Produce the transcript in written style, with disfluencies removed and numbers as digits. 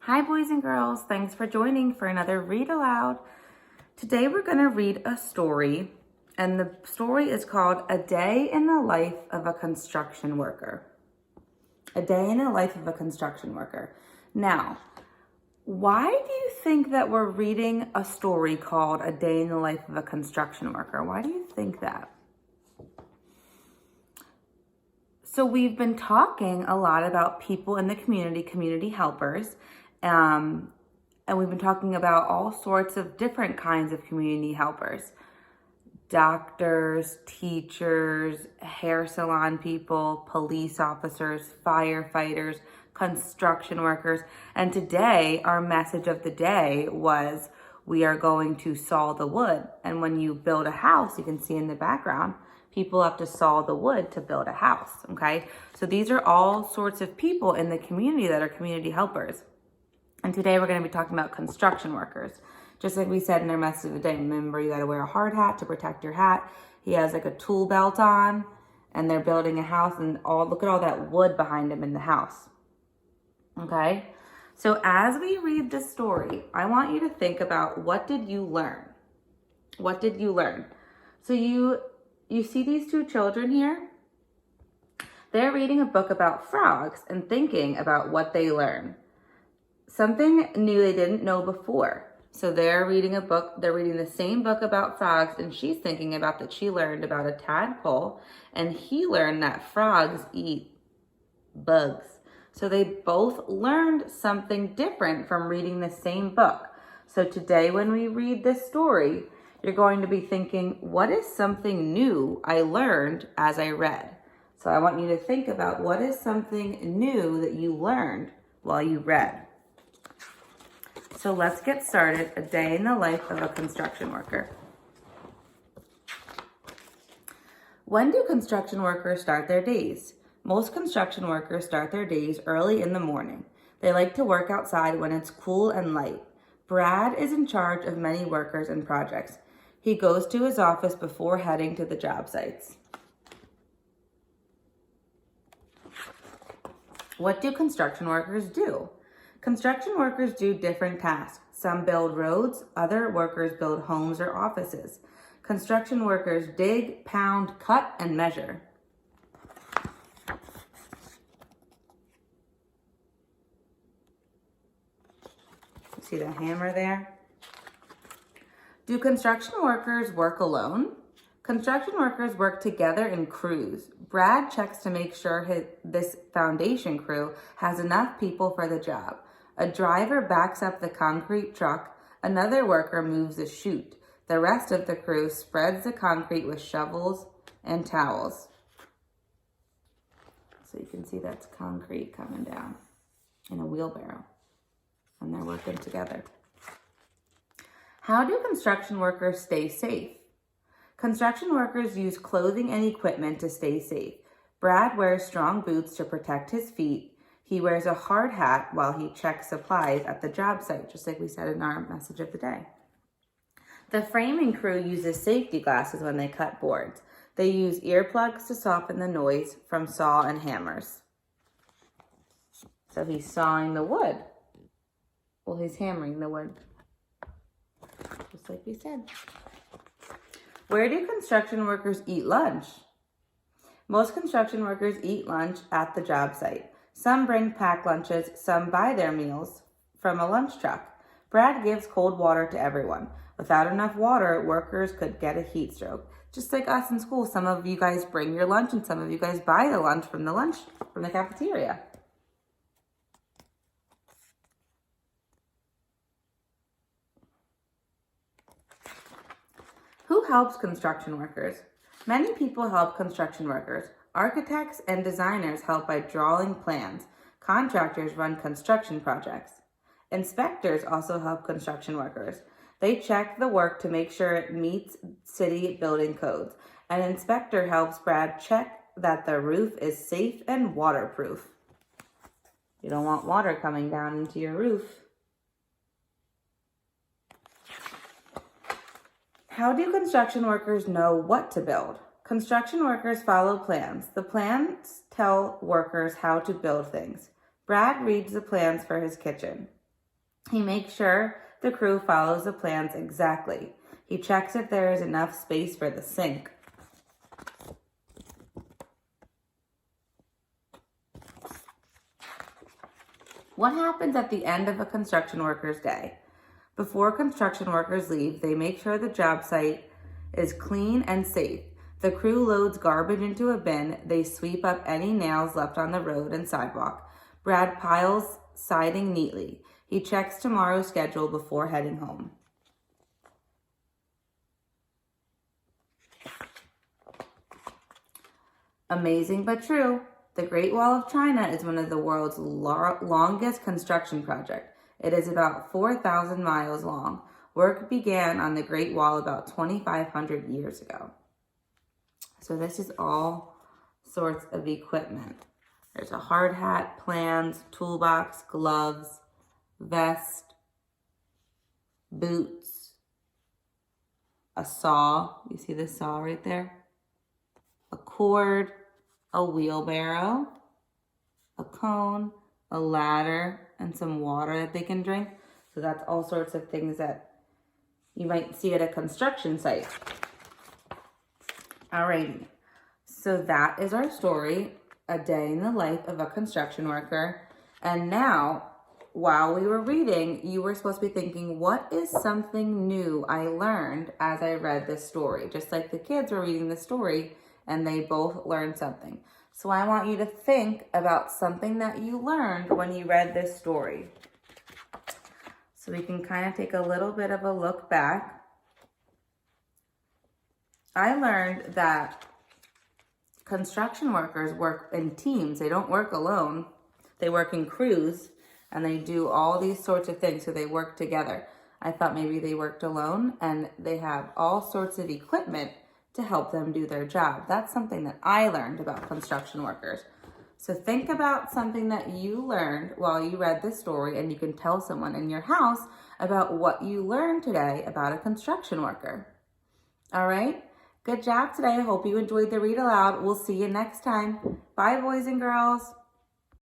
Hi boys and girls, thanks for joining for another Read Aloud. Today we're going to read a story, and the story is called A Day in the Life of a Construction Worker. A Day in the Life of a Construction Worker. Now, why do you think that we're reading a story called A Day in the Life of a Construction Worker? Why do you think that? So we've been talking a lot about people in the community helpers, and we've been talking about all sorts of different kinds of community helpers. Doctors, teachers, hair salon people, police officers, firefighters, construction workers. And today, our message of the day was, we are going to saw the wood. And when you build a house, you can see in the background, people have to saw the wood to build a house, okay? So these are all sorts of people in the community that are community helpers. And today we're going to be talking about construction workers. Just like we said in our message of the day, remember you got to wear a hard hat to protect your hat. He has like a tool belt on, and they're building a house, and look at all that wood behind him in the house. Okay? So as we read this story, I want you to think about, what did you learn? What did you learn? So you see these two children here? They're reading a book about frogs and thinking about what they learn. Something new they didn't know before. So they're reading a book, they're reading the same book about frogs, and she's thinking about that she learned about a tadpole, and he learned that frogs eat bugs. So they both learned something different from reading the same book. So today when we read this story, you're going to be thinking, what is something new I learned as I read? So I want you to think about, what is something new that you learned while you read? So let's get started. A day in the life of a construction worker. When do construction workers start their days? Most construction workers start their days early in the morning. They like to work outside when it's cool and light. Brad is in charge of many workers and projects. He goes to his office before heading to the job sites. What do construction workers do? Construction workers do different tasks. Some build roads, other workers build homes or offices. Construction workers dig, pound, cut, and measure. See the hammer there? Do construction workers work alone? Construction workers work together in crews. Brad checks to make sure this foundation crew has enough people for the job. A driver backs up the concrete truck. Another worker moves a chute. The rest of the crew spreads the concrete with shovels and towels. So you can see that's concrete coming down in a wheelbarrow, and they're working together. How do construction workers stay safe? Construction workers use clothing and equipment to stay safe. Brad wears strong boots to protect his feet. He wears a hard hat while he checks supplies at the job site, just like we said in our message of the day. The framing crew uses safety glasses when they cut boards. They use earplugs to soften the noise from saw and hammers. So he's sawing the wood. Well, he's hammering the wood, just like we said. Where do construction workers eat lunch? Most construction workers eat lunch at the job site. Some bring packed lunches, some buy their meals from a lunch truck. Brad gives cold water to everyone. Without enough water, workers could get a heat stroke. Just like us in school, some of you guys bring your lunch and some of you guys buy the lunch from the cafeteria. Who helps construction workers? Many people help construction workers. Architects and designers help by drawing plans. Contractors run construction projects. Inspectors also help construction workers. They check the work to make sure it meets city building codes. An inspector helps Brad check that the roof is safe and waterproof. You don't want water coming down into your roof. How do construction workers know what to build? Construction workers follow plans. The plans tell workers how to build things. Brad reads the plans for his kitchen. He makes sure the crew follows the plans exactly. He checks if there is enough space for the sink. What happens at the end of a construction worker's day? Before construction workers leave, they make sure the job site is clean and safe. The crew loads garbage into a bin. They sweep up any nails left on the road and sidewalk. Brad piles siding neatly. He checks tomorrow's schedule before heading home. Amazing but true. The Great Wall of China is one of the world's longest construction projects. It is about 4,000 miles long. Work began on the Great Wall about 2,500 years ago. So this is all sorts of equipment. There's a hard hat, plans, toolbox, gloves, vest, boots, a saw. You see the saw right there? A cord, a wheelbarrow, a cone, a ladder, and some water that they can drink. So that's all sorts of things that you might see at a construction site. Alrighty, so that is our story, a day in the life of a construction worker. And now, while we were reading, you were supposed to be thinking, what is something new I learned as I read this story? Just like the kids were reading the story and they both learned something. So I want you to think about something that you learned when you read this story. So we can kind of take a little bit of a look back. I learned that construction workers work in teams. They don't work alone. They work in crews and they do all these sorts of things. So they work together. I thought maybe they worked alone, and they have all sorts of equipment to help them do their job. That's something that I learned about construction workers. So think about something that you learned while you read this story, and you can tell someone in your house about what you learned today about a construction worker. All right? Good job today. I hope you enjoyed the read aloud. We'll see you next time. Bye, boys and girls.